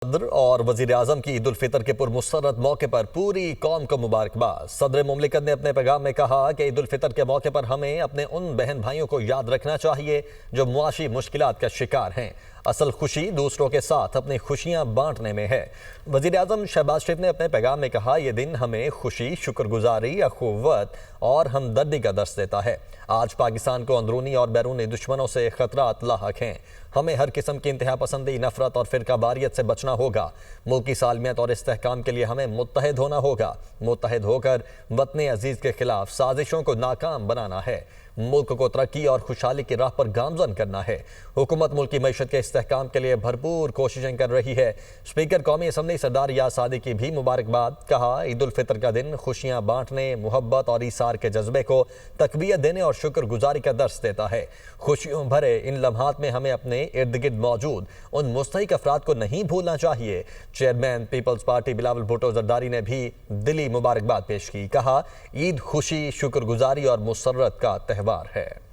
सदर और वजीर आजम की ईद उल फितर के पुरमसरत मौके पर पूरी कौम को मुबारकबाद। सदर मुमलिकत ने अपने पैगाम में कहा कि ईद उल फितर के मौके पर हमें अपने उन बहन भाइयों को याद रखना चाहिए जो मुआशी मुश्किलात का शिकार हैं। असल खुशी दूसरों के साथ अपनी खुशियां बांटने में है। वजीर आजम शहबाज शरीफ ने अपने पैगाम में कहा, यह दिन हमें खुशी, शुक्रगुजारी, अखुवत और हमदर्दी का दर्स देता है। आज पाकिस्तान को अंदरूनी और बैरूनी दुश्मनों से खतरात लाहक हैं। हमें हर किस्म की इंतहा पसंदी, नफरत और फिरकावारियत से बचना होगा। मुल्क की सालमियत और इस्तेहकाम के लिए हमें मुत्तहिद होना होगा। मुत्तहिद होकर वतन अजीज के खिलाफ साजिशों को नाकाम बनाना है। मुल्क को तरक्की और खुशहाली की राह पर गामजन करना है। हुकूमत मुल्क की मईशत के इस्तेहकाम के लिए भरपूर कोशिशें कर रही है। स्पीकर कौमी असम्बली सरदार याद सादी की भी मुबारकबाद। कहा, ईद उल फितर का दिन खुशियां बांटने, मोहब्बत और ईसार के जज्बे को तकवीत देने और शुक्रगुजारी का दर्स देता है। खुशियों भरे इन लम्हात में हमें अपने इर्द गिर्द मौजूद उन मुस्तहिक अफराद को नहीं भूलना चाहिए। चेयरमैन पीपल्स पार्टी बिलावल भुट्टो जरदारी ने भी दिली मुबारकबाद पेश की। कहा, ईद खुशी, शुक्रगुजारी और मुसर्रत का त्यौहार है।